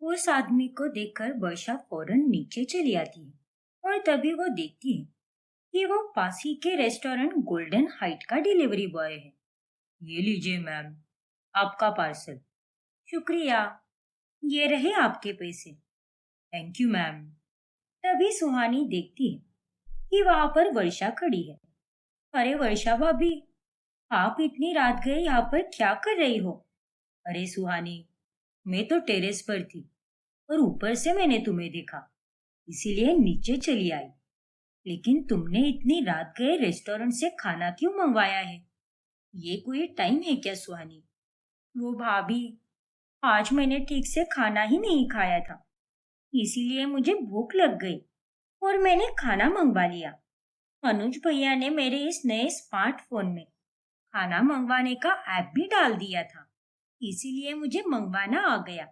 उस आदमी को देखकर वर्षा फौरन नीचे चली आती है और तभी वो देखती है कि वो पास ही के रेस्टोरेंट गोल्डन हाइट का डिलीवरी बॉय है। ये लीजिए मैम, आपका पार्सल। शुक्रिया, ये रहे आपके पैसे। Thank you ma'am. तभी सुहानी देखती है कि वहां पर वर्षा खड़ी है। अरे वर्षा भाभी, आप इतनी रात गए यहाँ पर क्या कर रही हो? अरे सुहानी, मैं तो टेरेस पर थी और ऊपर से मैंने तुम्हें देखा, इसीलिए नीचे चली आई। लेकिन तुमने इतनी रात गए रेस्टोरेंट से खाना क्यों मंगवाया है? ये कोई टाइम है क्या सुहानी? वो भाभी, आज मैंने ठीक से खाना ही नहीं खाया था, इसीलिए मुझे भूख लग गई और मैंने खाना मंगवा लिया। अनुज भैया ने मेरे इस नए स्मार्टफोन में खाना मंगवाने का ऐप भी डाल दिया था, इसीलिए मुझे मंगवाना आ गया।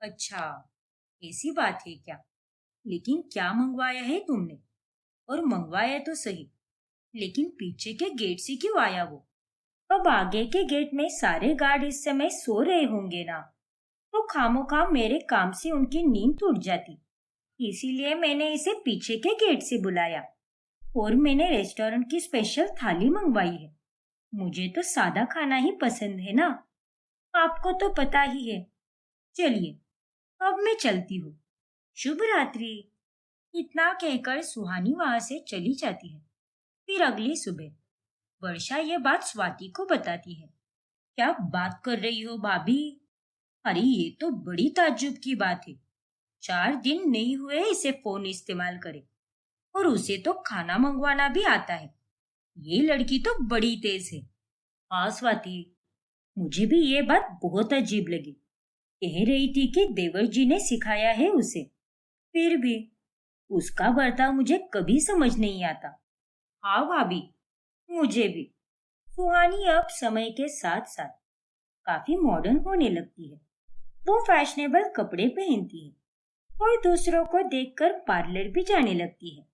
अच्छा, ऐसी बात है क्या? लेकिन क्या मंगवाया है तुमने? और मंगवाया तो सही, लेकिन पीछे के गेट से क्यों आया वो? अब आगे के गेट में सारे गार्ड इस समय सो रहे होंगे ना, तो खामोखा मेरे काम से उनकी नींद टूट जाती। इसीलिए मैंने इसे पीछे के गेट से बुलाया और मैंने रेस्टोरेंट की स्पेशल थाली मंगवाई है। मुझे तो सादा खाना ही पसंद है ना, आपको तो पता ही है। चलिए, अब मैं चलती हूँ। शुभ रात्रि। इतना कहकर सुहानी वहां से चली जाती है। फिर अगली सुबह वर्षा ये बात स्वाति को बताती है। क्या बात कर रही हो भाभी? अरे ये तो बड़ी ताज्जुब की बात है। 4 दिन नहीं हुए इसे फोन इस्तेमाल करे और उसे तो खाना मंगवाना भी आता है। ये लड़की तो बड़ी तेज है। हाँ स्वाति, मुझे भी ये बात बहुत अजीब लगी। कह रही थी कि देवर जी ने सिखाया है उसे, फिर भी उसका बर्ताव मुझे कभी समझ नहीं आता। हाँ भाभी, मुझे भी। सुहानी अब समय के साथ साथ काफी मॉडर्न होने लगती है। वो फैशनेबल कपड़े पहनती है और दूसरों को देखकर पार्लर भी जाने लगती है।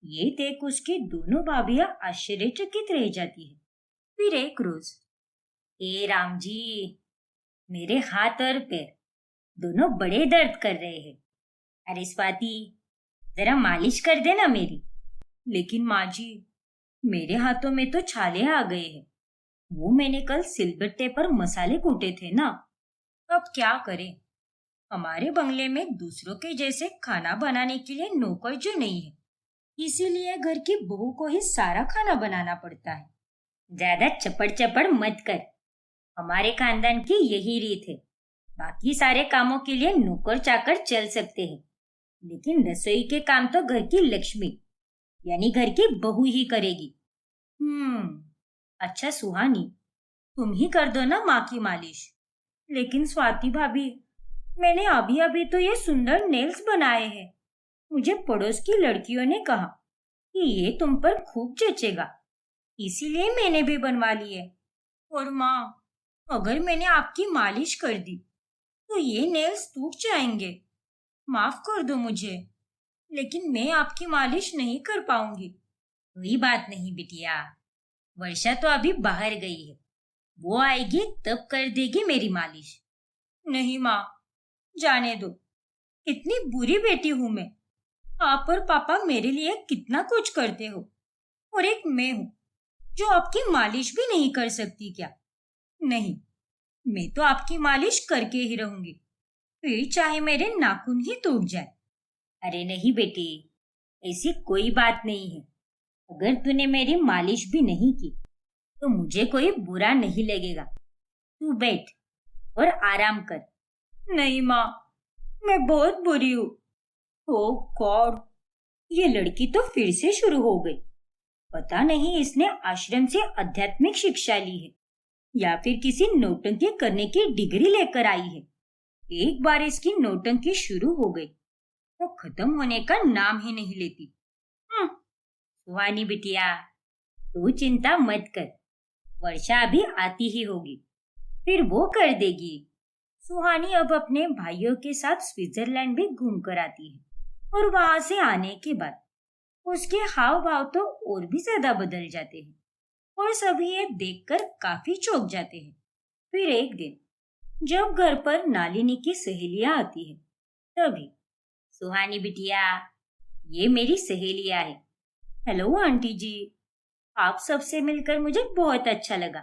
ये देख उसकी दोनों भाभियां आश्चर्यचकित रह जाती है। फिर एक रोज, ए राम जी, मेरे हाथ और पैर दोनों बड़े दर्द कर रहे हैं। अरे स्वाति, जरा मालिश कर देना मेरी। लेकिन माँ जी, मेरे हाथों में तो छाले आ गए हैं। वो मैंने कल सिलबट्टे पर मसाले कूटे थे ना। अब क्या करें? हमारे बंगले में दूसरों के जैसे खाना बनाने के लिए नौकर जो नहीं है, इसीलिए घर की बहू को ही सारा खाना बनाना पड़ता है। ज्यादा चपड़ चपड़ मत कर। हमारे खानदान की यही रीत है। बाकी सारे कामों के लिए नौकर चाकर चल सकते हैं, लेकिन रसोई के काम तो घर की लक्ष्मी यानी घर की बहू ही करेगी। अच्छा सुहानी, तुम ही कर दो ना माँ की मालिश। लेकिन स्वाति भाभी, मैंने अभी अभी तो ये सुंदर नेल्स बनाए हैं। मुझे पड़ोस की लड़कियों ने कहा कि ये तुम पर खूब जचेगा, इसीलिए मैंने भी बनवा लिए। और माँ, अगर मैंने आपकी मालिश कर दी तो ये नेल्स टूट जाएंगे। माफ कर दो मुझे, लेकिन मैं आपकी मालिश नहीं कर पाऊंगी। कोई बात नहीं बिटिया, वर्षा तो अभी बाहर गई है, वो आएगी तब कर देगी मेरी मालिश। नहीं माँ, जाने दो। कितनी बुरी बेटी हूं मैं। आप और पापा मेरे लिए कितना कुछ करते हो, और एक मैं हूं जो आपकी मालिश भी नहीं कर सकती क्या? नहीं, मैं तो आपकी मालिश करके ही रहूंगी, फिर चाहे मेरे नाखून ही टूट जाए। अरे नहीं बेटी, ऐसी कोई बात नहीं है। अगर तूने मेरी मालिश भी नहीं की तो मुझे कोई बुरा नहीं लगेगा। तू बैठ और आराम कर। नहीं माँ, मैं बहुत बुरी हूँ। ओह गॉड, ये लड़की तो फिर से शुरू हो गई। पता नहीं इसने आश्रम से आध्यात्मिक शिक्षा ली है या फिर किसी नौटंकी करने की डिग्री लेकर आई है। एक बार इसकी नौटंकी शुरू हो गई तो खत्म होने का नाम ही नहीं लेती। सुहानी बिटिया, तू चिंता मत कर, वर्षा अभी आती ही होगी, फिर वो कर देगी। सुहानी अब अपने भाइयों के साथ स्विट्जरलैंड भी घूम कर आती है और वहां से आने के बाद उसके हाव भाव तो और भी ज्यादा बदल जाते हैं और सभी ये देखकर काफी चौंक जाते हैं। फिर एक दिन जब घर पर नालिनी की सहेलियां आती है तभी, सुहानी बिटिया, ये मेरी सहेलियां है। हेलो आंटी जी, आप सबसे मिलकर मुझे बहुत अच्छा लगा।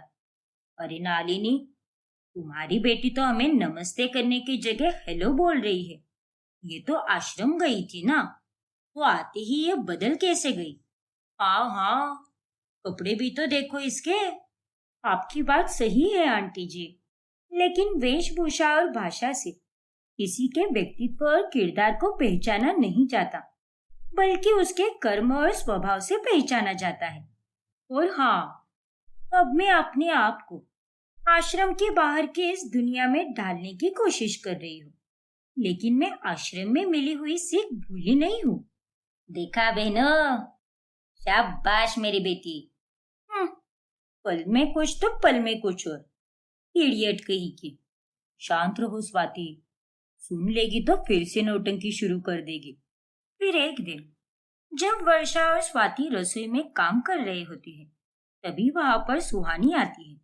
अरे नालिनी, तुम्हारी बेटी तो हमें नमस्ते करने की जगह हेलो बोल रही है। ये तो आश्रम गई थी ना, तो आते ही ये बदल कैसे गई? हाँ हाँ, कपड़े भी तो देखो इसके। आपकी बात सही है आंटी जी, लेकिन वेशभूषा और भाषा से किसी के व्यक्तित्व और किरदार को पहचाना नहीं जाता, बल्कि उसके कर्म और स्वभाव से पहचाना जाता है। और हाँ, अब मैं अपने आप को आश्रम के बाहर के इस दुनिया में ढालने की कोशिश कर रही हूँ, लेकिन मैं आश्रम में मिली हुई सीख भूली नहीं हूँ। देखा बहनों, शाबाश मेरी बेटी। हम्म, पल में कुछ तो पल में कुछ और। इडियट कहीं की। शांत रहो स्वाति, सुन लेगी तो फिर से नौटंकी शुरू कर देगी। फिर एक दिन जब वर्षा और स्वाति रसोई में काम कर रहे होती है, तभी वहां पर सुहानी आती है।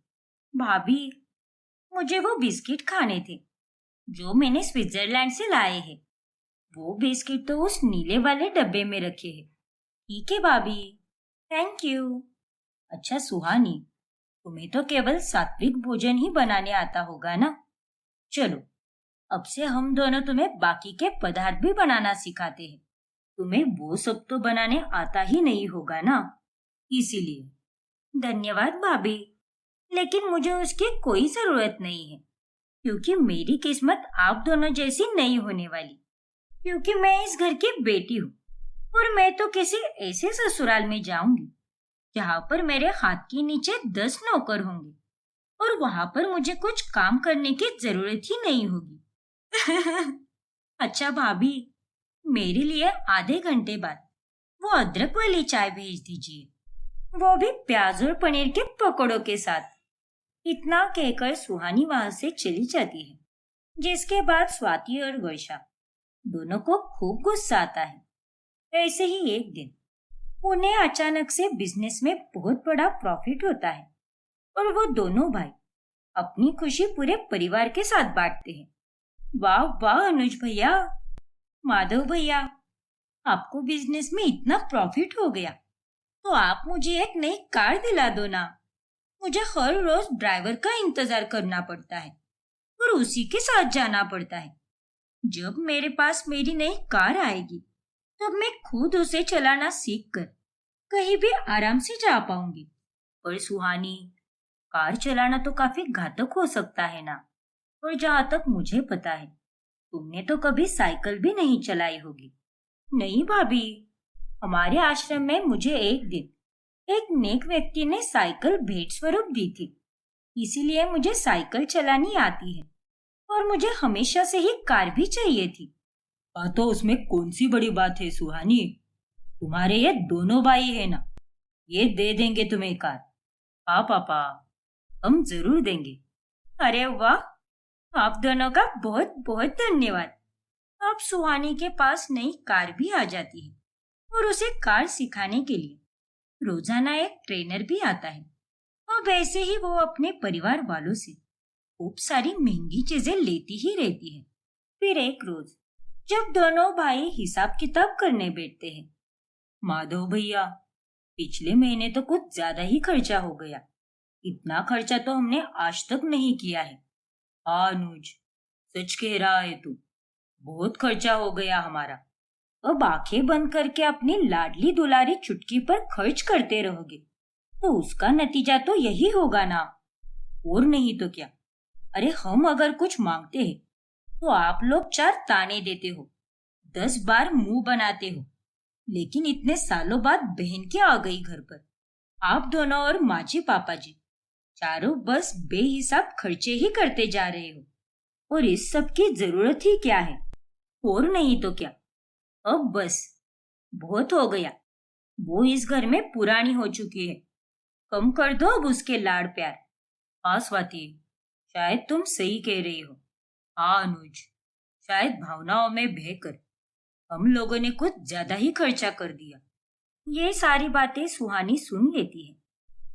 भाभी, मुझे वो बिस्किट खाने थे जो मैंने स्विट्जरलैंड से लाए हैं। वो बिस्किट तो उस नीले वाले डब्बे में रखे हैं। ठीक है भाभी, थैंक यू। अच्छा सुहानी, तुम्हें तो केवल सात्विक भोजन ही बनाने आता होगा ना? चलो, अब से हम दोनों तुम्हें बाकी के पदार्थ भी बनाना सिखाते हैं। तुम्हें वो सब तो बनाने आता ही नहीं होगा ना, इसीलिए। धन्यवाद भाभी, लेकिन मुझे उसकी कोई जरूरत नहीं है, क्योंकि मेरी किस्मत आप दोनों जैसी नहीं होने वाली। क्योंकि मैं इस घर की बेटी हूँ, और मैं तो किसी ऐसे ससुराल में जाऊंगी जहाँ पर मेरे हाथ के नीचे 10 नौकर होंगे, और वहां पर मुझे कुछ काम करने की जरूरत ही नहीं होगी। अच्छा भाभी, मेरे लिए आधे घंटे बाद वो अदरक वाली चाय भेज दीजिए, वो भी प्याज और पनीर के पकौड़ों के साथ। इतना कहकर सुहानी वहां से चली जाती है, जिसके बाद स्वाति और वर्षा दोनों को खूब गुस्सा आता है। ऐसे ही एक दिन उन्हें अचानक से बिजनेस में बहुत बड़ा प्रॉफिट होता है, और वो दोनों भाई अपनी खुशी पूरे परिवार के साथ बांटते हैं। वाह वाह अनुज भैया, माधव भैया, आपको बिजनेस में इतना प्रॉफिट हो गया, तो आप मुझे एक नई कार दिला दो ना। मुझे हर रोज ड्राइवर का इंतजार करना पड़ता है और उसी के साथ जाना पड़ता है। जब मेरे पास मेरी नई कार आएगी, तब मैं खुद उसे चलाना सीखकर कहीं भी आराम से जा पाऊंगी। और सुहानी, कार चलाना तो काफी घातक हो सकता है ना? और जहाँ तक मुझे पता है, तुमने तो कभी साइकिल भी नहीं चलाई होगी। नहीं भाभी, हमारे आश्रम में मुझे एक दिन एक नेक व्यक्ति ने साइकिल भेंट स्वरूप दी थी, इसीलिए मुझे साइकिल चलानी आती है, और मुझे हमेशा से ही कार भी चाहिए थी। तो उसमें कौन सी बड़ी बात है सुहानी? तुम्हारे ये दोनों भाई है ना, ये दे देंगे तुम्हें कार। हाँ पापा, हम जरूर देंगे। अरे वाह, आप दोनों का बहुत बहुत धन्यवाद। अब सुहानी के पास नई कार भी आ जाती है, और उसे कार सिखाने के लिए रोजाना एक ट्रेनर भी आता है। और वैसे ही वो अपने परिवार वालों से खूब सारी महंगी चीजें लेती ही रहती है। फिर एक रोज जब दोनों भाई हिसाब किताब करने बैठते हैं, माधव भैया, पिछले महीने तो कुछ ज्यादा ही खर्चा हो गया। इतना खर्चा तो हमने आज तक नहीं किया है। हाँ अनुज, सच कह रहा है तू, बहुत खर्चा हो गया हमारा। अब आंखें बंद करके अपनी लाडली दुलारी चुटकी पर खर्च करते रहोगे तो उसका नतीजा तो यही होगा ना, और नहीं तो क्या। अरे हम अगर कुछ मांगते हैं तो आप लोग 4 ताने देते हो, 10 बार मुंह बनाते हो, लेकिन इतने सालों बाद बहन क्या आ गई घर पर, आप दोनों और माजी पापा जी चारों बस बेहिसाब खर्चे ही करते जा रहे हो। और इस सब की जरूरत ही क्या है? और नहीं तो क्या। अब बस बहुत हो गया, वो इस घर में पुरानी हो चुकी है। कम कर दो अब उसके लाड़ प्यार। हाँ स्वाति, शायद तुम सही कह रही हो। हाँ अनुज, शायद भावनाओं में बहकर हम लोगों ने कुछ ज्यादा ही खर्चा कर दिया। ये सारी बातें सुहानी सुन लेती है,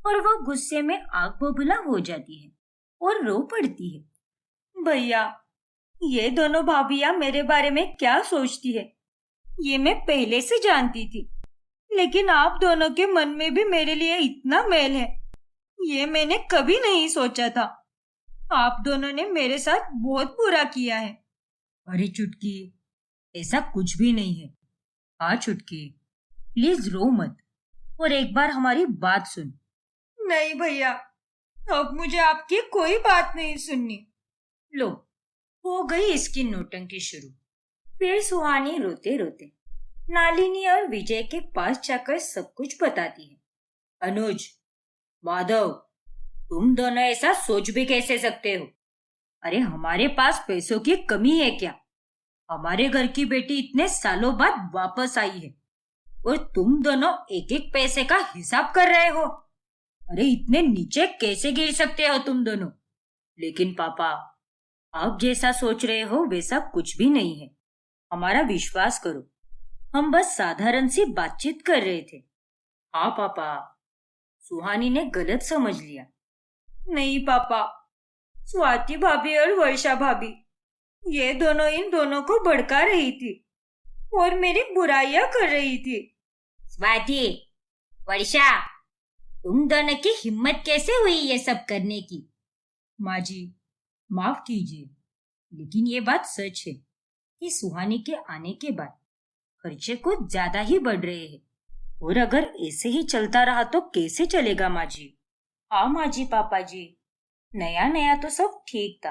और वो गुस्से में आग बबूला हो जाती है और रो पड़ती है। भैया, ये दोनों भाभियां मेरे बारे में क्या सोचती है, ये मैं पहले से जानती थी। लेकिन आप दोनों के मन में भी मेरे लिए इतना मेल है, ये मैंने कभी नहीं सोचा था। आप दोनों ने मेरे साथ बहुत बुरा किया है। अरे चुटकी, ऐसा कुछ भी नहीं है। हाँ चुटकी, प्लीज रो मत और एक बार हमारी बात सुन। नहीं भैया, अब मुझे आपकी कोई बात नहीं सुननी। लो, हो गई इसकी नौटंकी शुरू। फिर सुहानी रोते रोते नालिनी और विजय के पास जाकर सब कुछ बताती है। अनुज, माधव, तुम दोनों ऐसा सोच भी कैसे सकते हो? अरे हमारे पास पैसों की कमी है क्या? हमारे घर की बेटी इतने सालों बाद वापस आई है और तुम दोनों एक एक पैसे का हिसाब कर रहे हो। अरे इतने नीचे कैसे गिर सकते हो तुम दोनों? लेकिन पापा, आप जैसा सोच रहे हो वैसा कुछ भी नहीं है। हमारा विश्वास करो, हम बस साधारण सी बातचीत कर रहे थे। हाँ पापा, सुहानी ने गलत समझ लिया। नहीं पापा, स्वाति भाभी और वर्षा भाभी, ये दोनों इन दोनों को भड़का रही थी और मेरी बुराइयां कर रही थी। स्वाति, वर्षा, तुम दोनों की हिम्मत कैसे हुई ये सब करने की? माँ जी, माफ कीजिए, लेकिन ये बात सच है कि सुहानी के आने के बाद खर्चे कुछ ज्यादा ही बढ़ रहे हैं और अगर ऐसे ही चलता रहा तो कैसे चलेगा माँ जी? हाँ माँ जी, पापा जी, नया नया तो सब ठीक था,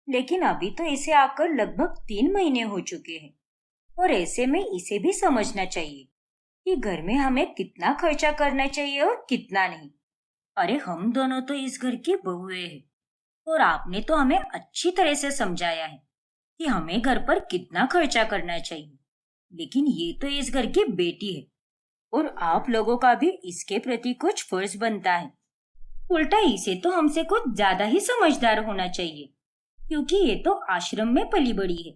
लेकिन अभी तो इसे आकर लगभग 3 महीने हो चुके हैं और ऐसे में इसे भी समझना चाहिए कि घर में हमें कितना खर्चा करना चाहिए और कितना नहीं। अरे हम दोनों तो इस घर की बहुएं हैं और आपने तो हमें अच्छी तरह से समझाया है कि हमें घर पर कितना खर्चा करना चाहिए, लेकिन ये तो इस घर की बेटी है और आप लोगों का भी इसके प्रति कुछ फर्ज बनता है। उल्टा इसे तो हमसे कुछ ज्यादा ही समझदार होना चाहिए, क्योंकि ये तो आश्रम में पली बड़ी है,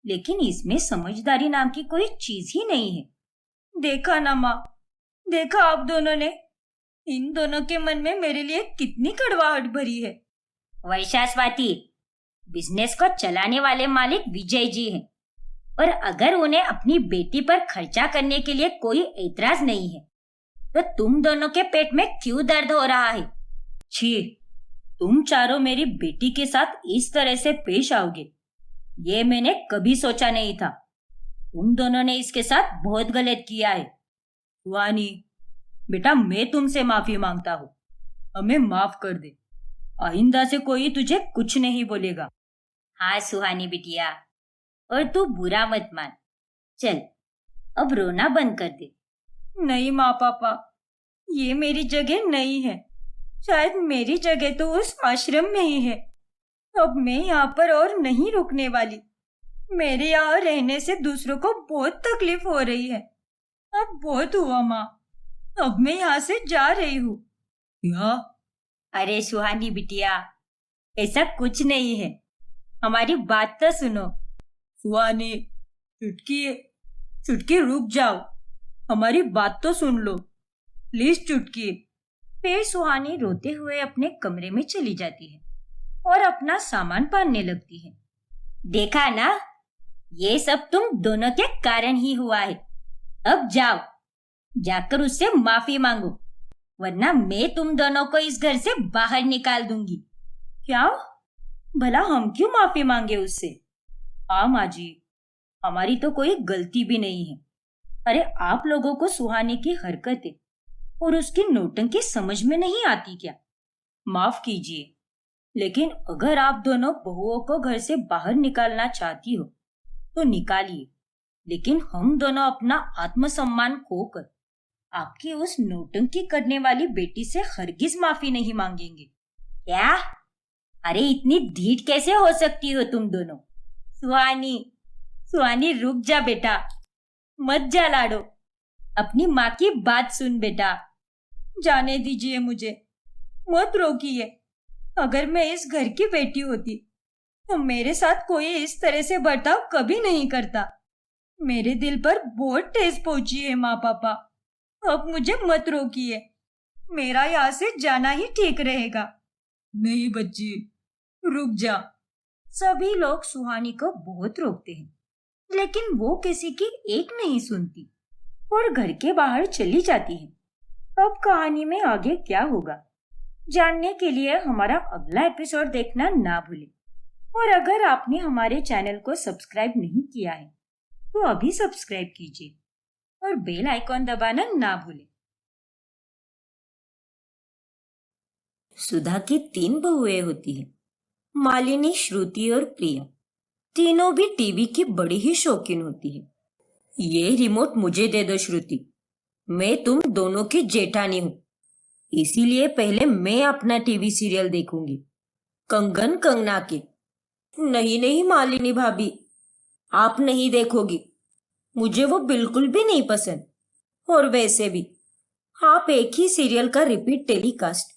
लेकिन इसमें समझदारी नाम की कोई चीज ही नहीं है। देखा ना माँ, देखा आप दोनों ने, इन दोनों के मन में मेरे लिए कितनी कड़वाहट भरी है। वैशा स्वाति, बिजनेस को चलाने वाले मालिक विजय जी हैं और अगर उन्हें अपनी बेटी पर खर्चा करने के लिए कोई ऐतराज नहीं है तो तुम दोनों के पेट में क्यों दर्द हो रहा है? छी, तुम चारों मेरी बेटी के साथ इस तरह से पेश आओगे, ये मैंने कभी सोचा नहीं था। तुम दोनों ने इसके साथ बहुत गलत किया है। सुहानी, बेटा मैं तुमसे माफी मांगता हूँ, हमें माफ कर दे। आइंदा से कोई तुझे कुछ नहीं बोलेगा। हाँ सुहानी बिटिया, और तू बुरा मत मान। चल, अब रोना बंद कर दे। नहीं माँ पापा, ये मेरी जगह नहीं है। शायद मेरी जगह तो उस आश्रम में ही है। अब मैं यहाँ पर और नहीं रुकने वाली। मेरे यहाँ रहने से दूसरों को बहुत तकलीफ हो रही है। अब बहुत हुआ माँ, अब मैं यहाँ से जा रही हूँ। क्या? अरे सुहानी बिटिया, ऐसा कुछ नहीं है, हमारी बात तो सुनो। सुहानी, चुटकी, चुटकी रुक जाओ, हमारी बात तो सुन लो प्लीज चुटकी। फिर सुहानी रोते हुए अपने कमरे में चली जाती है और अपना सामान पालने लगती है। देखा ना, ये सब तुम दोनों के कारण ही हुआ है। अब जाओ, जाकर उससे माफी मांगो, वरना मैं तुम दोनों को इस घर से बाहर निकाल दूंगी। क्या? भला हम क्यों माफी मांगे उससे? हाँ माँ जी, हमारी तो कोई गलती भी नहीं है। अरे आप लोगों को सुहानी की हरकतें और उसकी नौटंकी समझ में नहीं आती क्या? माफ कीजिए, लेकिन अगर आप दोनों बहुओं को घर से बाहर निकालना चाहती हो तो निकालिए, लेकिन हम दोनों अपना आत्मसम्मान खोकर आपकी उस नौटंकी करने वाली बेटी से हरगिज माफी नहीं मांगेंगे। क्या? अरे इतनी ढीठ कैसे हो सकती हो तुम दोनों? सुहानी, सुहानी रुक जा बेटा, मत जा लाडो, अपनी माँ की बात सुन बेटा। जाने दीजिए मुझे, मत रोकिए। अगर मैं इस घर की बेटी होती तो मेरे साथ कोई इस तरह से बर्ताव कभी नहीं करता। मेरे दिल पर बहुत ठेस पहुंची है माँ पापा, अब मुझे मत रोकिए, मेरा यहाँ से जाना ही ठीक रहेगा। नहीं बच्ची, रुक जा, सभी लोग सुहानी को बहुत रोकते हैं, लेकिन वो किसी की एक नहीं सुनती और घर के बाहर चली जाती है। अब कहानी में आगे क्या होगा जानने के लिए हमारा अगला एपिसोड देखना ना भूलें। और अगर आपने हमारे चैनल को सब्सक्राइब नहीं किया है तो अभी सब्सक्राइब कीजिए और बेल आइकॉन दबाना ना भूलें। सुधा की 3 बहुएं होती हैं, मालिनी, श्रुति और प्रिया। तीनों भी टीवी की बड़ी ही शौकीन होती है। ये रिमोट मुझे दे दो श्रुति, मैं तुम दोनों की जेठानी हूँ, इसीलिए पहले मैं अपना टीवी सीरियल देखूंगी, कंगन कंगना के। नहीं नहीं मालिनी भाभी, आप नहीं देखोगी, मुझे वो बिल्कुल भी नहीं पसंद। और वैसे भी आप एक ही सीरियल का रिपीट टेलीकास्ट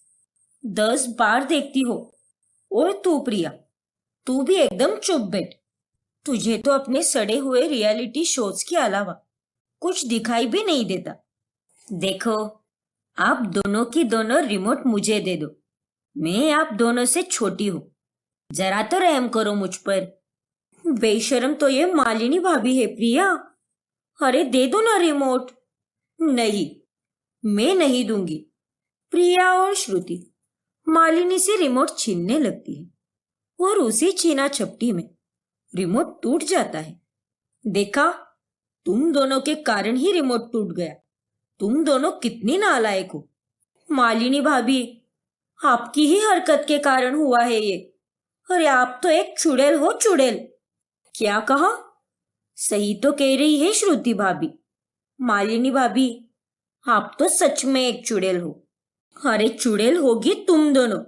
10 बार देखती हो। और तू प्रिया, तू भी एकदम चुप बैठ, तुझे तो अपने सड़े हुए रियलिटी शोज के अलावा कुछ दिखाई भी नहीं देता। देखो, आप दोनों की दोनों रिमोट मुझे दे दो, मैं आप दोनों से छोटी हूँ, जरा तो रहम करो मुझ पर। बेशरम तो ये मालिनी भाभी है प्रिया, अरे दे दो ना रिमोट। नहीं, मैं नहीं दूंगी। प्रिया और श्रुति मालिनी से रिमोट छीनने लगती है और उसी छीना झपटी में रिमोट टूट जाता है। देखा, तुम दोनों के कारण ही रिमोट टूट गया। तुम दोनों कितनी नालायक हो। मालिनी भाभी, आपकी ही हरकत के कारण हुआ है ये। अरे आप तो एक चुड़ैल हो, चुड़ैल। क्या कहा? सही तो कह रही है श्रुति भाभी। मालिनी भाभी, आप तो सच में एक चुड़ैल हो। अरे चुड़ैल होगी तुम दोनों,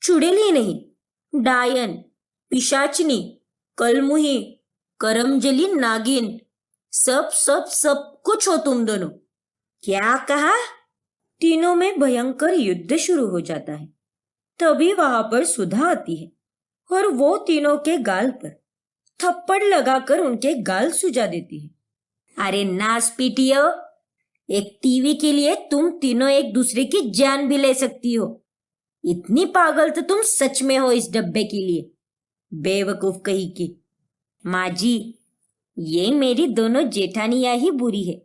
चुड़ैल ही नहीं, डायन, पिशाचनी, कलमुही, करमजली नागिन, सब सब सब कुछ हो तुम दोनों। क्या कहा? तीनों में भयंकर युद्ध शुरू हो जाता है। तभी वहां पर सुधा आती है और वो तीनों के गाल पर थप्पड़ लगाकर उनके गाल सुजा देती है। अरे नास पीटियो, एक टीवी के लिए तुम तीनों एक दूसरे की जान भी ले सकती हो। इतनी पागल तो तुम सच में हो इस डब्बे के लिए, बेवकूफ कही की। माँ जी, ये मेरी दोनों जेठानियां ही बुरी है,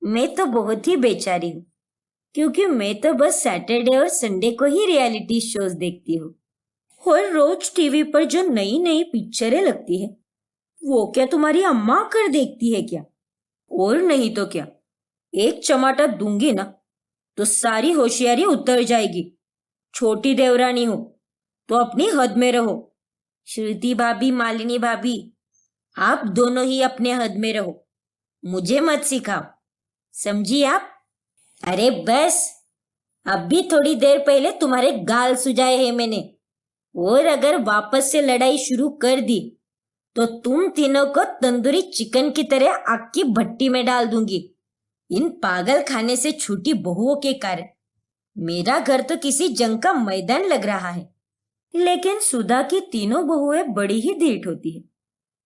मैं तो बहुत ही बेचारी हूँ, क्योंकि मैं तो बस सैटरडे और संडे को ही रियलिटी शोज देखती हूँ। और रोज टीवी पर जो नई नई पिक्चरें लगती है वो क्या तुम्हारी अम्मा कर देखती है क्या? और नहीं तो क्या, एक चमाटा दूंगी ना तो सारी होशियारी उतर जाएगी। छोटी देवरानी हो तो अपनी हद में रहो। श्रुति भाभी, मालिनी भाभी, आप दोनों ही अपने हद में रहो, मुझे मत सिखाओ, समझी आप? अरे बस, अब भी थोड़ी देर पहले तुम्हारे गाल सुझाए हैं मैंने, और अगर वापस से लड़ाई शुरू कर दी तो तुम तीनों को तंदूरी चिकन की तरह आग की भट्टी में डाल दूंगी। इन पागल खाने से छूटी बहुओं के कारण मेरा घर तो किसी जंग का मैदान लग रहा है। लेकिन सुधा की तीनों बहुएं बड़ी ही धीट होती है।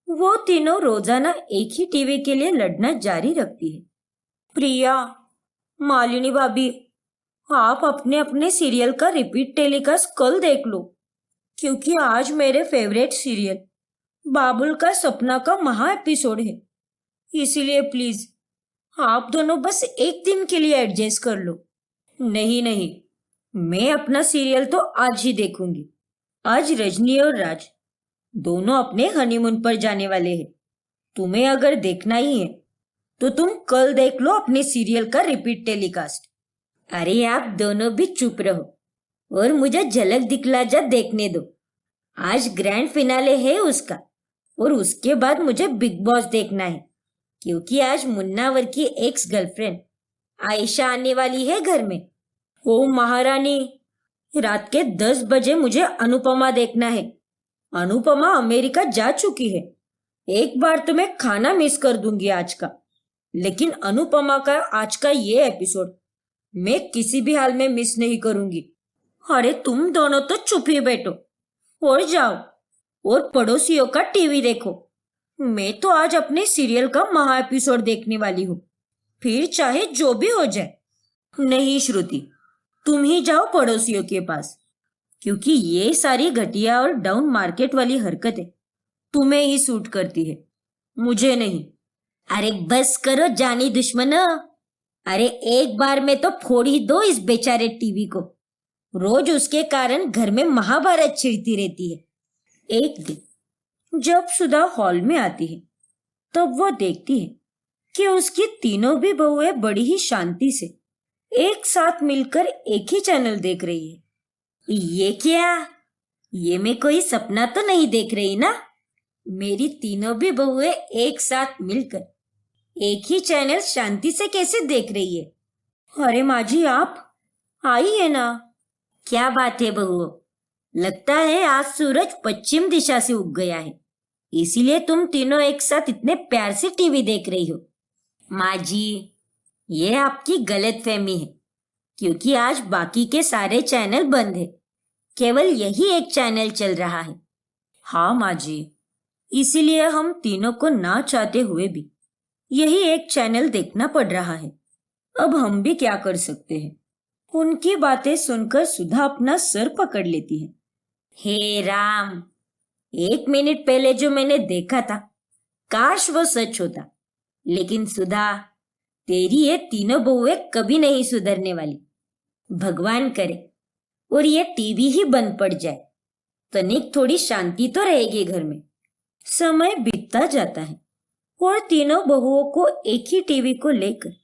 वो तीनों रोजाना एक ही टीवी के लिए लड़ना जारी रखती है। प्रिया, मालिनी भाभी, आप अपने अपने सीरियल का रिपीट टेलीकास्ट कल देख लो, क्योंकि आज मेरे फेवरेट सीरियल बाबुल का सपना का महा एपिसोड है। इसीलिए प्लीज आप दोनों बस एक दिन के लिए एडजस्ट कर लो। नहीं नहीं, मैं अपना सीरियल तो आज ही देखूंगी। आज रजनी और राज दोनों अपने हनीमून पर जाने वाले हैं। तुम्हें अगर देखना ही है तो तुम कल देख लो अपने सीरियल का रिपीट टेलीकास्ट। अरे आप दोनों भी चुप रहो और मुझे झलक दिखला जा देखने दो। आज ग्रैंड फिनाले है उसका, और उसके बाद मुझे बिग बॉस देखना है, क्योंकि आज मुन्नावर की एक्स गर्लफ्रेंड आयशा आने वाली है घर में। ओ महारानी, रात के 10 बजे मुझे अनुपमा देखना है। अनुपमा अमेरिका जा चुकी है। एक बार तो मैं खाना मिस कर दूंगी आज का, लेकिन अनुपमा का आज का ये एपिसोड मैं किसी भी हाल में मिस नहीं करूंगी। अरे तुम दोनों तो चुप ही बैठो और जाओ और पड़ोसियों का टीवी देखो। मैं तो आज अपने सीरियल का महा एपिसोड देखने वाली हूँ, फिर चाहे जो भी हो जाए। नहीं श्रुति, तुम ही जाओ पड़ोसियों के पास, क्योंकि ये सारी घटिया और डाउन मार्केट वाली हरकतें तुम्हें ही सूट करती है, मुझे नहीं। अरे बस करो जानी दुश्मनों। अरे एक बार में तो फोड़ ही दो इस बेचारे टीवी को। रोज उसके कारण घर में महाभारत छिड़ती रहती है। एक दिन जब सुधा हॉल में आती है तब वो देखती है कि उसकी तीनों भी बहुएं बड़ी ही शांति से एक साथ मिलकर एक ही चैनल देख रही है। ये क्या? ये मैं कोई सपना तो नहीं देख रही ना? मेरी तीनों भी बहुएं एक साथ मिलकर एक ही चैनल शांति से कैसे देख रही है? अरे माँ जी, आप आइए ना। क्या बात है बहुओं, लगता है आज सूरज पश्चिम दिशा से उग गया है, इसीलिए तुम तीनों एक साथ इतने प्यार से टीवी देख रही हो। माँ जी, ये आपकी गलतफहमी है, क्योंकि आज बाकी के सारे चैनल बंद है, केवल यही एक चैनल चल रहा है। हाँ माँ जी, इसीलिए हम तीनों को ना चाहते हुए भी यही एक चैनल देखना पड़ रहा है। अब हम भी क्या कर सकते हैं। उनकी बातें सुनकर सुधा अपना सर पकड़ लेती है। हे राम, 1 मिनट पहले जो मैंने देखा था, काश वो सच होता। लेकिन सुधा, तेरी ये तीनों बहुएं कभी नहीं सुधरने वाली। भगवान करे और ये टीवी ही बंद पड़ जाए, तनिक थोड़ी शांति तो रहेगी घर में। समय बीतता जाता है और तीनों बहुओं को एक ही टीवी को लेकर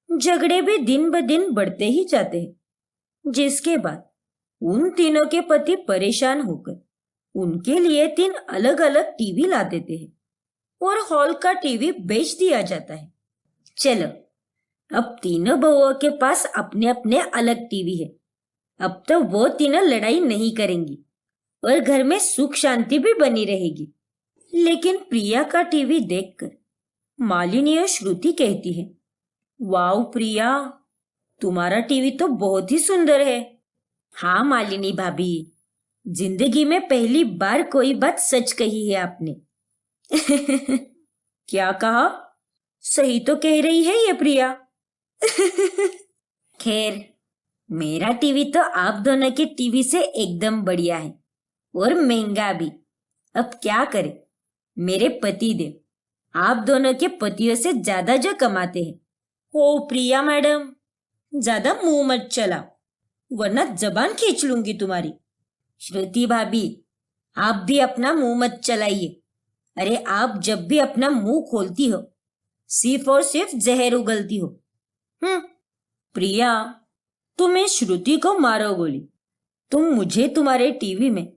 झगड़े भी दिन ब दिन बढ़ते ही जाते हैं, जिसके बाद उन तीनों के पति परेशान होकर उनके लिए 3 अलग अलग टीवी ला देते हैं और हॉल का टीवी बेच दिया जाता है। चलो, अब तीनों बहुओं के पास अपने अपने अलग टीवी है। अब तो वो तीनों लड़ाई नहीं करेंगी और घर में सुख शांति भी बनी रहेगी। लेकिन प्रिया का टीवी देखकर मालिनी और श्रुति कहती है, वाओ प्रिया, तुम्हारा टीवी तो बहुत ही सुंदर है। हाँ मालिनी भाभी, जिंदगी में पहली बार कोई बात सच कही है आपने। क्या कहा? सही तो कह रही है ये प्रिया। खैर, मेरा टीवी तो आप दोनों के टीवी से एकदम बढ़िया है और महंगा भी। अब क्या करें, मेरे पति देव आप दोनों के पतियों से ज्यादा जो कमाते हैं। ओ प्रिया मैडम, ज्यादा मुंह मत चलाओ, वरना जबान खींच लूंगी तुम्हारी। श्रुति भाभी, आप भी अपना मुंह मत चलाइए। अरे आप जब भी अपना मुंह खोलती हो, सिर्फ और सिर्फ जहर उगलती हो। प्रिया, तुम्हें श्रुति को मारो गोली, तुम मुझे तुम्हारे टीवी में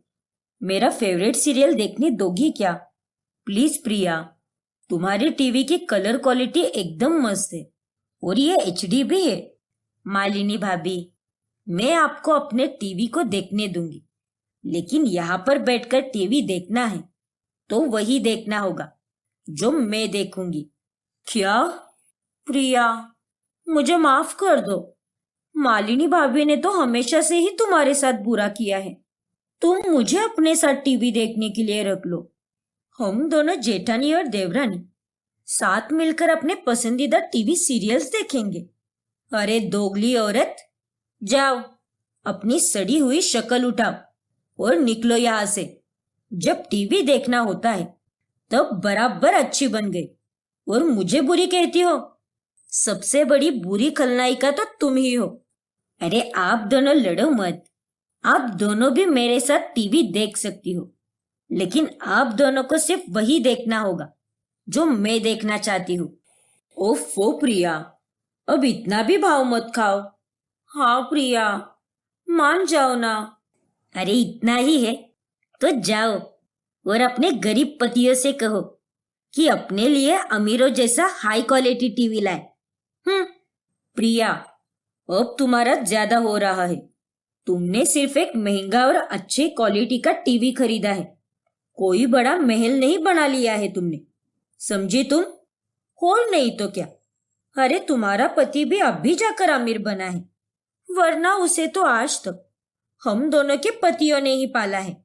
मेरा फेवरेट सीरियल देखने दोगी क्या? प्लीज प्रिया, तुम्हारी टीवी की कलर क्वालिटी एकदम मस्त है और ये HD भी है। मालिनी भाभी, मैं आपको अपने टीवी को देखने दूंगी, लेकिन यहाँ पर बैठकर टीवी देखना है तो वही देखना होगा जो मैं देखूंगी। क्या? प्रिया, मुझे माफ कर दो। मालिनी भाभी ने तो हमेशा से ही तुम्हारे साथ बुरा किया है। तुम मुझे अपने साथ टीवी देखने के लिए रख लो। हम दोनों जेठानी और देवरानी साथ मिलकर अपने पसंदीदा टीवी सीरियल्स देखेंगे। अरे दोगली औरत, जाओ अपनी सड़ी हुई शक्ल उठाओ और निकलो यहाँ से। जब टीवी देखना होता है तब बराबर अच्छी बन गई और मुझे बुरी कहती हो। सबसे बड़ी बुरी खलनायिका तो तुम ही हो। अरे आप दोनों लड़ो मत। आप दोनों भी मेरे साथ टीवी देख सकती हो, लेकिन आप दोनों को सिर्फ वही देखना होगा जो मैं देखना चाहती हूँ। ओफो प्रिया, अब इतना भी भाव मत खाओ। हाँ प्रिया, मान जाओ ना। अरे इतना ही है तो जाओ और अपने गरीब पतियों से कहो कि अपने लिए अमीरों जैसा हाई क्वालिटी टीवी लाए। प्रिया, अब तुम्हारा ज्यादा हो रहा है। तुमने सिर्फ एक महंगा और अच्छे क्वालिटी का टीवी खरीदा है, कोई बड़ा महल नहीं बना लिया है तुमने, समझी तुम? और नहीं तो क्या, अरे तुम्हारा पति भी अब भी जाकर अमीर बना है, वरना उसे तो आज तक हम दोनों के पतियों ने ही पाला है।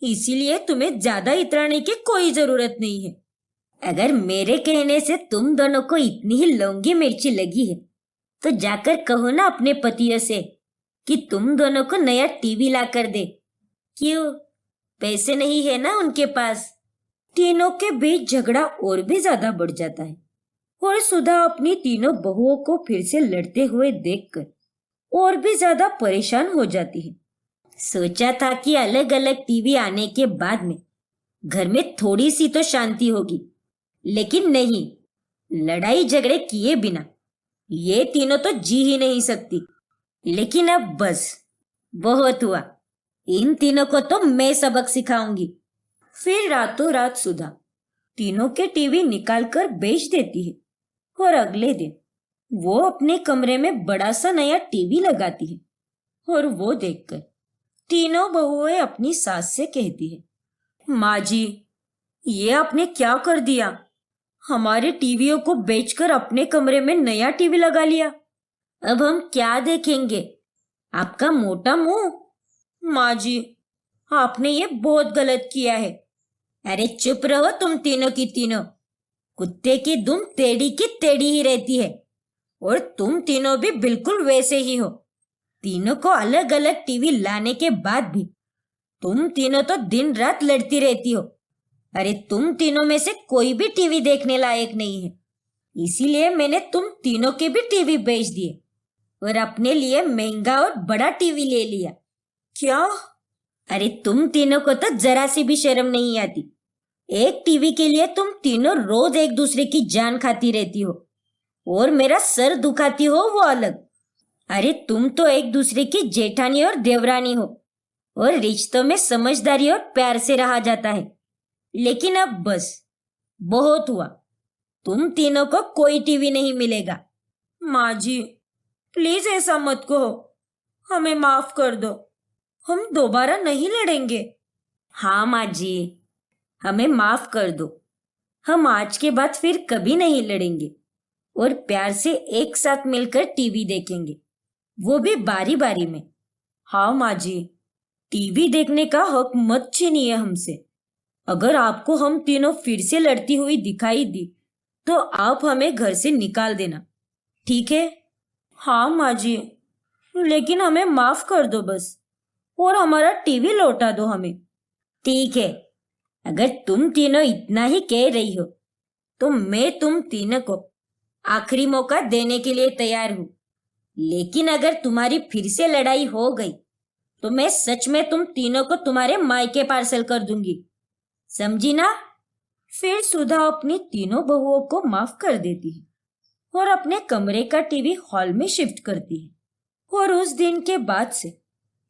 इसीलिए तुम्हें ज्यादा इतराने की कोई जरूरत नहीं है। अगर मेरे कहने से तुम दोनों को इतनी ही लौंगी मिर्ची लगी है तो जाकर कहो ना अपने पतियों से कि तुम दोनों को नया टीवी ला कर दे। क्यों, पैसे नहीं है ना उनके पास? तीनों के बीच झगड़ा और भी ज्यादा बढ़ जाता है और सुधा अपनी तीनों बहुओं को फिर से लड़ते हुए देखकर और भी ज्यादा परेशान हो जाती है। सोचा था कि अलग अलग टीवी आने के बाद में घर में थोड़ी सी तो शांति होगी, लेकिन नहीं, लड़ाई झगड़े किए बिना ये तीनों तो जी ही नहीं सकती। लेकिन अब बस, बहुत हुआ, इन तीनों को तो मैं सबक सिखाऊंगी। फिर रातों रात सुधा तीनों के टीवी निकालकर बेच देती है और अगले दिन वो अपने कमरे में बड़ा सा नया टीवी लगाती है और वो देखकर तीनों बहुएं अपनी सास से कहती है, माँ जी, ये आपने क्या कर दिया? हमारे टीवियों को बेचकर अपने कमरे में नया टीवी लगा लिया। अब हम क्या देखेंगे? आपका मोटा मुंह। माँ जी, आपने ये बहुत गलत किया है। अरे चुप रहो तुम तीनों की तीनों। कुत्ते की दुम टेढ़ी की टेढ़ी ही रहती है और तुम तीनों भी बिल्कुल वैसे ही हो। तीनों को अलग अलग टीवी लाने के बाद भी तुम तीनों तो दिन रात लड़ती रहती हो। अरे तुम तीनों में से कोई भी टीवी देखने लायक नहीं है, इसीलिए मैंने तुम तीनों के भी टीवी बेच दिए और अपने लिए महंगा और बड़ा टीवी ले लिया। क्या? अरे तुम तीनों को तो जरा सी भी शर्म नहीं आती। एक टीवी के लिए तुम तीनों रोज एक दूसरे की जान खाती रहती हो और मेरा सर दुखाती हो वो अलग। अरे तुम तो एक दूसरे की जेठानी और देवरानी हो और रिश्तों में समझदारी और प्यार से रहा जाता है। लेकिन अब बस, बहुत हुआ, तुम तीनों को कोई टीवी नहीं मिलेगा। माँ जी, प्लीज ऐसा मत कहो, हमें माफ कर दो, हम दोबारा नहीं लड़ेंगे। हाँ माँ जी, हमें माफ कर दो, हम आज के बाद फिर कभी नहीं लड़ेंगे और प्यार से एक साथ मिलकर टीवी देखेंगे, वो भी बारी बारी में। हाँ माँ जी, टीवी देखने का हक मत छीनिए हमसे। अगर आपको हम तीनों फिर से लड़ती हुई दिखाई दी तो आप हमें घर से निकाल देना, ठीक है? हाँ माँ जी, लेकिन हमें माफ कर दो बस और हमारा टीवी लौटा दो हमें। ठीक है, अगर तुम तीनों इतना ही कह रही हो तो मैं तुम तीनों को आखिरी मौका देने के लिए तैयार हूँ। लेकिन अगर तुम्हारी फिर से लड़ाई हो गई तो मैं सच में तुम तीनों को तुम्हारे मायके पार्सल कर दूंगी, समझी ना? फिर सुधा अपनी तीनों बहुओं को माफ कर देती है और अपने कमरे का टीवी हॉल में शिफ्ट करती है और उस दिन के बाद से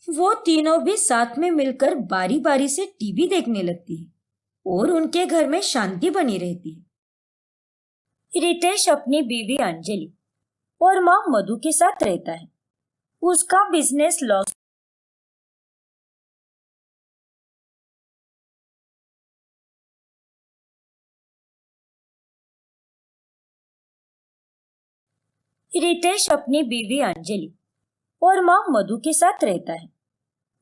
वो तीनों भी साथ में मिलकर बारी बारी से टीवी देखने लगती है और उनके घर में शांति बनी रहती है। रितेश अपनी बीवी अंजलि और माँ मधु के साथ रहता है। उसका बिजनेस लॉस रितेश अपनी बीवी अंजलि और माँ मधु के साथ रहता है।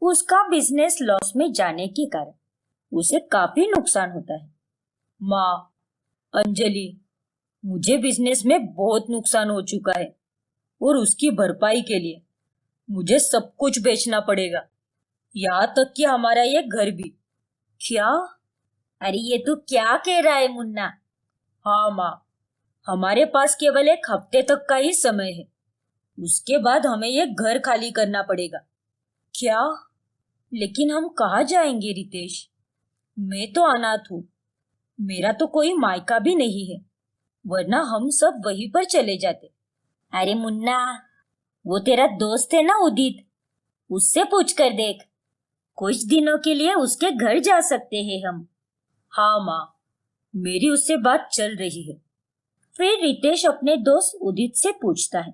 उसका बिजनेस लॉस में जाने के कारण उसे काफी नुकसान होता है। माँ, अंजलि, मुझे बिजनेस में बहुत नुकसान हो चुका है और उसकी भरपाई के लिए मुझे सब कुछ बेचना पड़ेगा, यहाँ तक कि हमारा ये घर भी। क्या? अरे ये तू क्या कह रहा है मुन्ना? हाँ माँ, हमारे पास केवल एक हफ्ते तक का ही समय है, उसके बाद हमें ये घर खाली करना पड़ेगा। क्या? लेकिन हम कहाँ जाएंगे रितेश? मैं तो अनाथ हूँ, मेरा तो कोई मायका भी नहीं है, वरना हम सब वहीं पर चले जाते। अरे मुन्ना, वो तेरा दोस्त है ना उदित, उससे पूछ कर देख, कुछ दिनों के लिए उसके घर जा सकते हैं हम। हाँ माँ, मेरी उससे बात चल रही है। फिर रितेश अपने दोस्त उदित से पूछता है,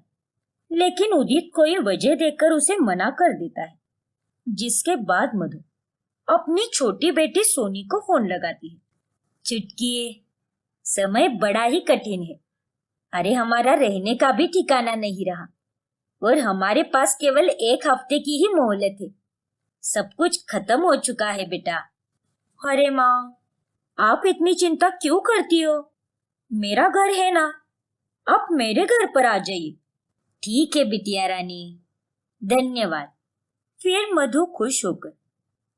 लेकिन उदित कोई वजह देकर उसे मना कर देता है, जिसके बाद मधु अपनी छोटी बेटी सोनी को फोन लगाती है। चुटकी, समय बड़ा ही कठिन है। अरे हमारा रहने का भी ठिकाना नहीं रहा और हमारे पास केवल एक हफ्ते की ही मोहलत है। सब कुछ खत्म हो चुका है बेटा। अरे माँ, आप इतनी चिंता क्यों करती हो? मेरा घर है ना, आप मेरे घर पर आ जाइए। ठीक है बिटिया रानी, धन्यवाद। फिर मधु खुश होकर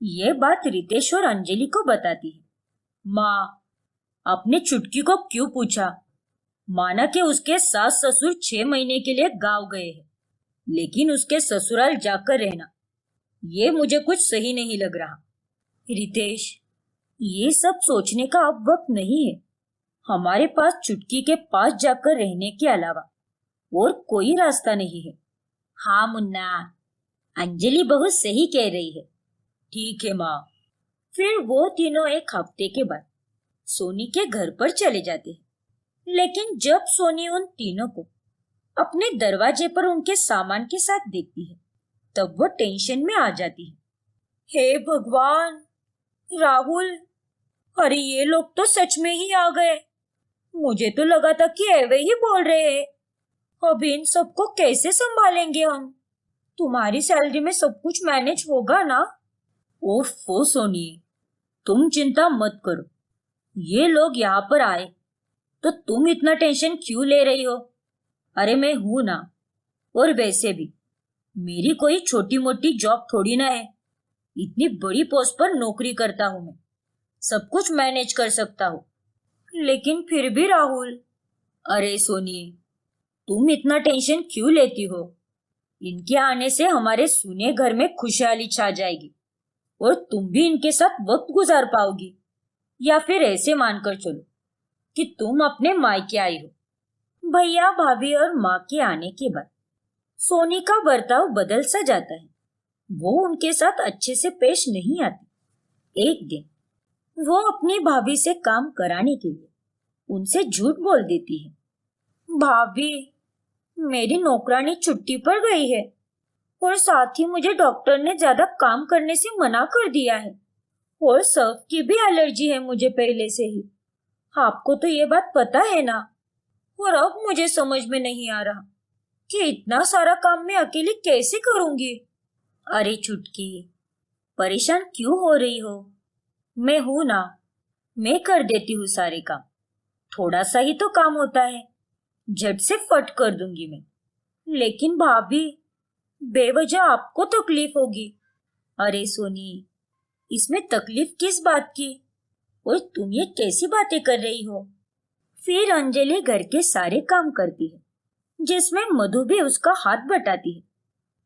ये बात रितेश और अंजलि को बताती है। माँ, आपने चुटकी को क्यों पूछा? माना कि उसके सास ससुर 6 महीने के लिए गांव गए हैं, लेकिन उसके ससुराल जाकर रहना, ये मुझे कुछ सही नहीं लग रहा। रितेश, ये सब सोचने का अब वक्त नहीं है। हमारे पास चुटकी के पास जाकर रहने के अलावा और कोई रास्ता नहीं है। हाँ मुन्ना, अंजलि बहुत सही कह रही है। ठीक है माँ। फिर वो तीनों एक हफ्ते के बाद सोनी के घर पर चले जाते हैं। लेकिन जब सोनी उन तीनों को अपने दरवाजे पर उनके सामान के साथ देखती है, तब वो टेंशन में आ जाती है। हे भगवान, राहुल, अरे ये लोग तो सच में ही आ गए। मुझे तो लगा था कि एवे ही बोल रहे हैं। अब इन सबको कैसे संभालेंगे हम? तुम्हारी सैलरी में सब कुछ मैनेज होगा ना? ओफो सोनी, तुम चिंता मत करो। ये लोग यहाँ पर आए तो तुम इतना टेंशन क्यों ले रही हो? अरे मैं हूं ना। और वैसे भी मेरी कोई छोटी मोटी जॉब थोड़ी ना है। इतनी बड़ी पोस्ट पर नौकरी करता हूं मैं, सब कुछ मैनेज कर सकता हूँ। लेकिन फिर भी राहुल। अरे सोनी, तुम इतना टेंशन क्यों लेती हो? इनके आने से हमारे सुने घर में खुशहाली छा जाएगी और तुम भी इनके साथ वक्त गुजार पाओगी। या फिर ऐसे मानकर चलो कि तुम अपने मायके आई हो। भैया भाभी और माँ के आने के बाद सोनी का बर्ताव बदल सा जाता है। वो उनके साथ अच्छे से पेश नहीं आती। एक दिन वो अपनी भाभी से काम कराने के लिए उनसे झूठ बोल देती है। भाभी, मेरी नौकरानी छुट्टी पर गई है और साथ ही मुझे डॉक्टर ने ज्यादा काम करने से मना कर दिया है और सर्फ की भी एलर्जी है मुझे पहले से ही। आपको तो ये बात पता है ना? और अब मुझे समझ में नहीं आ रहा कि इतना सारा काम मैं अकेले कैसे करूंगी। अरे चुटकी, परेशान क्यों हो रही हो? मैं हूं ना, मैं कर देती हूँ सारे काम। थोड़ा सा ही तो काम होता है, झट से फट कर दूंगी मैं। लेकिन भाभी, बेवजह आपको तकलीफ होगी। अरे सोनी, इसमें तकलीफ किस बात की? और तुम ये कैसी बातें कर रही हो? फिर अंजलि घर के सारे काम करती है, जिसमें मधु भी उसका हाथ बटाती है।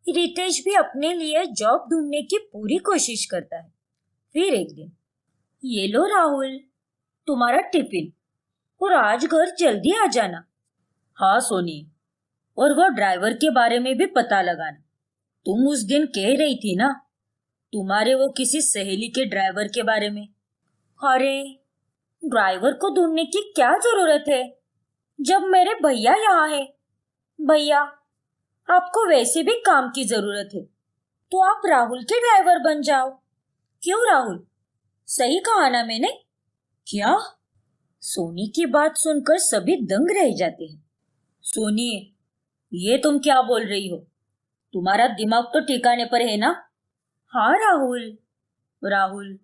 रितेश भी अपने लिए जॉब ढूंढने की पूरी कोशिश करता है। फिर एक दिन, ये लो राहुल, तुम्हारा टिफिन, और आज घर जल्दी आ जाना। हाँ सोनी, और वो ड्राइवर के बारे में भी पता लगाना। तुम उस दिन कह रही थी ना, तुम्हारे वो किसी सहेली के ड्राइवर के बारे में। अरे, ड्राइवर को ढूंढने की क्या जरूरत है जब मेरे भैया यहाँ है? भैया, आपको वैसे भी काम की जरूरत है तो आप राहुल के ड्राइवर बन जाओ। क्यों राहुल, सही कहा ना मैंने? क्या? सोनी की बात सुनकर सभी दंग रह जाते हैं। सोनी, ये तुम क्या बोल रही हो? तुम्हारा दिमाग तो ठिकाने पर है ना? हाँ राहुल। राहुल,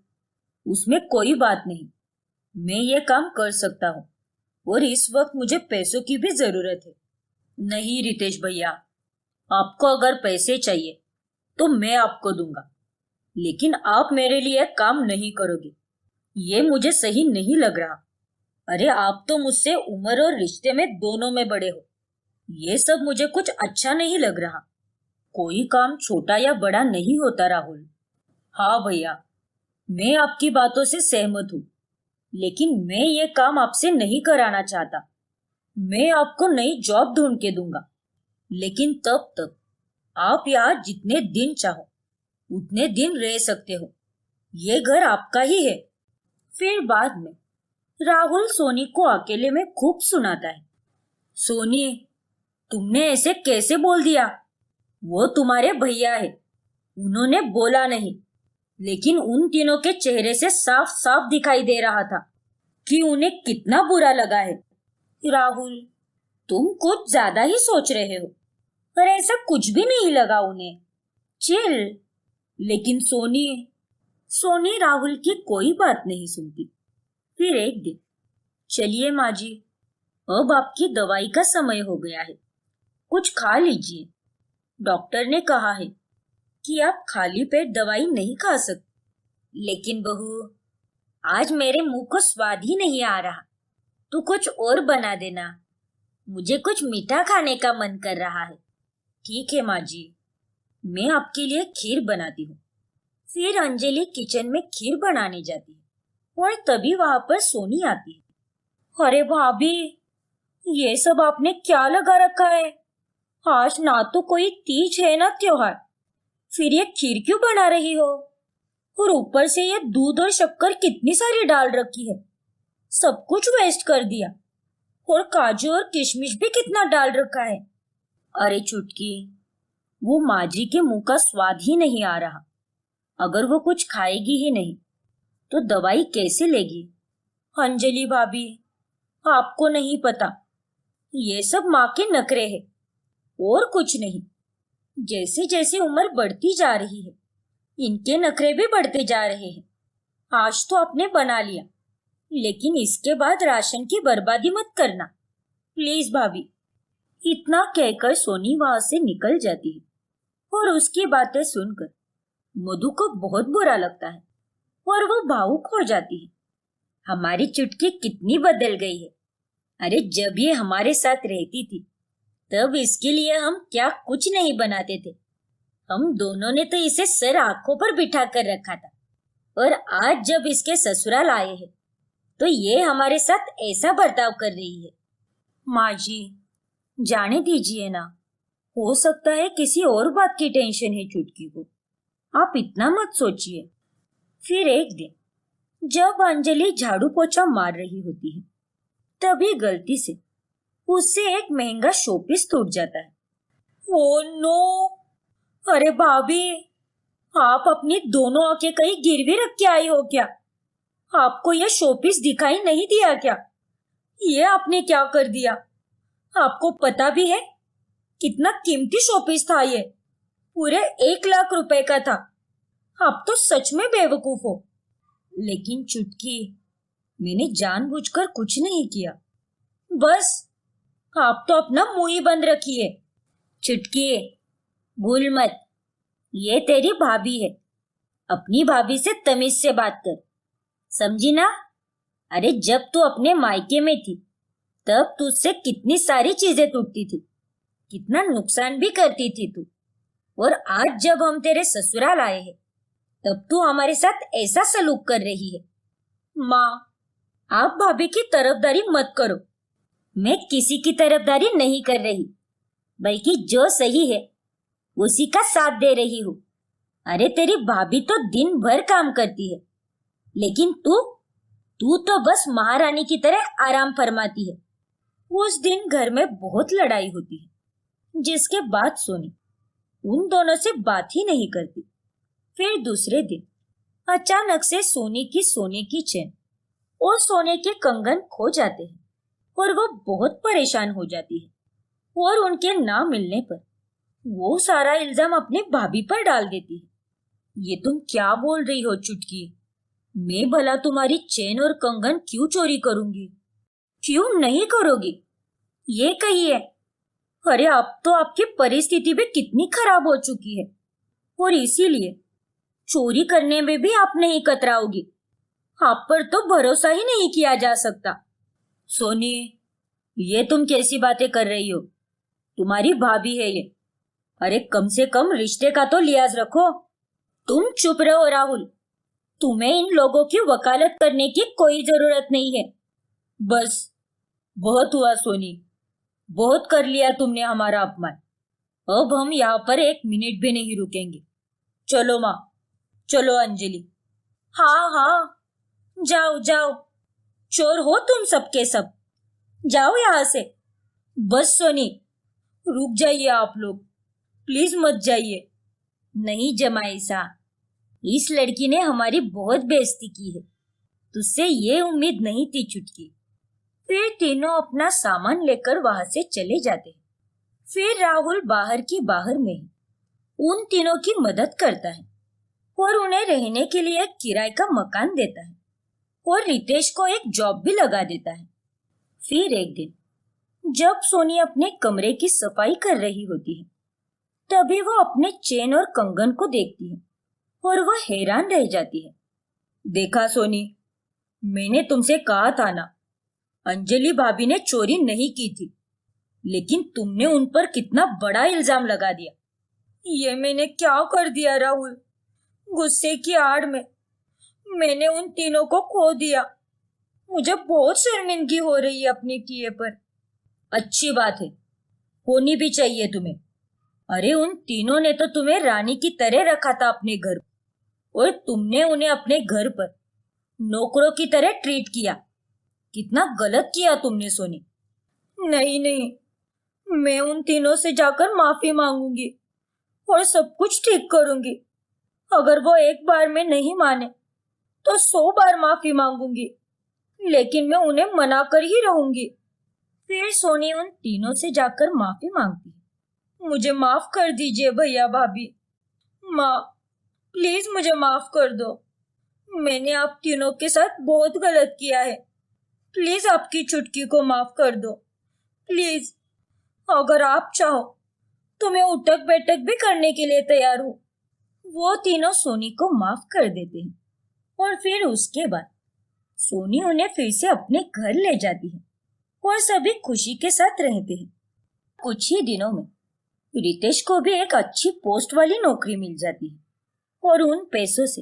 उसमें कोई बात नहीं, मैं ये काम कर सकता हूँ और इस वक्त मुझे पैसों की भी जरूरत है। नहीं रितेश भैया, आपको अगर पैसे चाहिए तो मैं आपको दूंगा, लेकिन आप मेरे लिए काम नहीं करोगे। ये मुझे सही नहीं लग रहा। अरे आप तो मुझसे उम्र और रिश्ते में दोनों में बड़े हो। ये सब मुझे कुछ अच्छा नहीं लग रहा। कोई काम छोटा या बड़ा नहीं होता राहुल। हाँ भैया, मैं आपकी बातों से सहमत हूँ, लेकिन मैं ये काम आपसे नहीं कराना चाहता। मैं आपको नई जॉब ढूंढ के दूंगा, लेकिन तब तक आप यहाँ जितने दिन चाहो उतने दिन रह सकते हो। ये घर आपका ही है। फिर बाद में राहुल सोनी को अकेले में खूब सुनाता है। सोनी, तुमने ऐसे कैसे बोल दिया? वो तुम्हारे भैया है, उन्होंने बोला नहीं, लेकिन उन तीनों के चेहरे से साफ साफ दिखाई दे रहा था कि उन्हें कितना बुरा लगा है। राहुल, तुम कुछ ज्यादा ही सोच रहे हो, पर ऐसा कुछ भी नहीं लगा उन्हें। चिल। लेकिन सोनी, सोनी राहुल की कोई बात नहीं सुनती। फिर एक दिन, चलिए माँ जी, अब आपकी दवाई का समय हो गया है, कुछ खा लीजिए। डॉक्टर ने कहा है कि आप खाली पेट दवाई नहीं खा सकते। लेकिन बहू, आज मेरे मुंह को स्वाद ही नहीं आ रहा। तू कुछ और बना देना। मुझे कुछ मीठा खाने का मन कर रहा है। ठीक है माँ जी, मैं आपके लिए खीर बनाती हूँ। फिर अंजलि किचन में खीर बनाने जाती है और तभी वहां पर सोनी आती है। अरे भाभी, ये सब आपने क्या लगा रखा है? आज ना तो कोई तीज है ना त्योहार, फिर ये खीर क्यों बना रही हो? और ऊपर से ये दूध और शक्कर कितनी सारी डाल रखी है। सब कुछ वेस्ट कर दिया। और काजू और किशमिश भी कितना डाल रखा है। अरे चुटकी, वो माँ जी के मुंह का स्वाद ही नहीं आ रहा। अगर वो कुछ खाएगी ही नहीं तो दवाई कैसे लेगी? अंजलि भाभी, आपको नहीं पता, ये सब माँ के नखरे है और कुछ नहीं। जैसे जैसे उम्र बढ़ती जा रही है, इनके नखरे भी बढ़ते जा रहे हैं। आज तो आपने बना लिया, लेकिन इसके बाद राशन की बर्बादी मत करना प्लीज भाभी। इतना कहकर सोनी वहां से निकल जाती है और उसकी बातें सुनकर मधु को बहुत बुरा लगता है और वो भावुक हो जाती है। हमारी चुटकी कितनी बदल गई है। अरे जब ये हमारे साथ रहती थी तब इसके लिए हम क्या कुछ नहीं बनाते थे। हम दोनों ने तो इसे सर आंखों पर बिठा कर रखा था, और आज जब इसके ससुराल आए हैं तो ये हमारे साथ ऐसा बर्ताव कर रही है। माँ जी, जाने दीजिए ना, हो सकता है किसी और बात की टेंशन है चुटकी को, आप इतना मत सोचिए। फिर एक दिन जब अंजलि झाड़ू पोछा मार रही होती है तभी गलती से उससे एक महंगा शोपीस टूट जाता है। Oh no! अरे भाभी, आप अपनी दोनों आंखें कहीं गिरवी रख के आई हो क्या? आपको यह शोपीस दिखाई नहीं दिया क्या? ये आपने क्या कर दिया? आपको पता भी है कितना कीमती शोपीस था ये? पूरे 1 लाख रुपए का था। आप तो सच में बेवकूफ हो। लेकिन चुटकी, मैंने जानबूझकर कुछ नहीं किया। बस आप तो अपना मुंह ही बंद रखिए। चुटकी, भूल मत, ये तेरी भाभी है। अपनी भाभी से तमीज से बात कर, समझी ना? अरे जब तू अपने मायके में थी तब तुझसे कितनी सारी चीजें टूटती थी, कितना नुकसान भी करती थी तू। और आज जब हम तेरे ससुराल आए हैं तब तू हमारे साथ ऐसा सलूक कर रही है। माँ, आप भाभी की तरफदारी मत करो। मैं किसी की तरफदारी नहीं कर रही, बल्कि जो सही है उसी का साथ दे रही हूँ। अरे तेरी भाभी तो दिन भर काम करती है, लेकिन तू तू तो बस महारानी की तरह आराम फरमाती है। उस दिन घर में बहुत लड़ाई होती है, जिसके बाद सोनी उन दोनों से बात ही नहीं करती। फिर दूसरे दिन अचानक से सोनी की सोने की चेन और सोने के कंगन खो जाते हैं और वो बहुत परेशान हो जाती है। और उनके ना मिलने पर वो सारा इल्जाम अपने भाभी पर डाल देती है। ये तुम क्या बोल रही हो चुटकी? मैं भला तुम्हारी चेन और कंगन क्यों चोरी करूंगी? क्यों नहीं करोगी, ये कहिए। अरे अब तो आपकी परिस्थिति भी कितनी खराब हो चुकी है, और इसीलिए चोरी करने में भी आप नहीं कतराओगी। आप पर तो भरोसा ही नहीं किया जा सकता। सोनी, ये तुम कैसी बातें कर रही हो? तुम्हारी भाभी है ये। अरे कम से कम रिश्ते का तो लिहाज रखो। तुम चुप रहो राहुल, तुम्हें इन लोगों की वकालत करने की कोई जरूरत नहीं है। बस बहुत हुआ सोनी, बहुत कर लिया तुमने हमारा अपमान। अब हम यहाँ पर 1 मिनट भी नहीं रुकेंगे। चलो माँ, चलो अंजलि। हाँ हाँ, जाओ जाओ, चोर हो तुम सबके सब, जाओ यहाँ से। बस सोनी, रुक जाइए आप लोग, प्लीज मत जाइए। नहीं जमाईसा, इस लड़की ने हमारी बहुत बेइज्जती की है, तुझसे ये उम्मीद नहीं थी चुटकी। फिर तीनों अपना सामान लेकर वहां से चले जाते हैं। फिर राहुल बाहर की बाहर में ही उन तीनों की मदद करता है और उन्हें रहने के लिए एक किराए का मकान देता है और रितेश को एक जॉब भी लगा देता है। फिर एक दिन जब सोनी अपने कमरे की सफाई कर रही होती है तभी वो अपने चेन और कंगन को देखती है और वह हैरान रह जाती है। देखा सोनी, मैंने तुमसे कहा था ना, अंजलि भाभी ने चोरी नहीं की थी, लेकिन तुमने उन पर कितना बड़ा इल्जाम लगा दिया। ये मैंने क्या कर दिया राहुल? गुस्से की आड़ में मैंने उन तीनों को खो दिया। मुझे बहुत शर्मिंदगी हो रही है अपने किए पर। अच्छी बात है, होनी भी चाहिए तुम्हें। अरे उन तीनों ने तो तुम्हें रानी की तरह रखा था अपने घर, और तुमने उन्हें अपने घर पर नौकरों की तरह ट्रीट किया। कितना गलत किया तुमने सोनी। नहीं नहीं, मैं उन तीनों से जाकर माफी मांगूंगी और सब कुछ ठीक करूंगी। अगर वो एक बार में नहीं माने तो 100 बार माफी मांगूंगी, लेकिन मैं उन्हें मना कर ही रहूंगी। फिर सोनी उन तीनों से जाकर माफी मांगती। मुझे माफ कर दीजिए भैया भाभी। माँ, प्लीज मुझे माफ कर दो। मैंने आप तीनों के साथ बहुत गलत किया है। प्लीज आपकी चुटकी को माफ कर दो, प्लीज। अगर आप चाहो तो मैं उठक बैठक भी करने के लिए तैयार हूँ। वो तीनों सोनी को माफ कर देते हैं और फिर उसके बाद सोनी उन्हें फिर से अपने घर ले जाती है और सभी खुशी के साथ रहते हैं। कुछ ही दिनों में रितेश को भी एक अच्छी पोस्ट वाली नौकरी मिल जाती है और उन पैसों से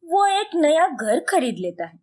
वो एक नया घर खरीद लेता है।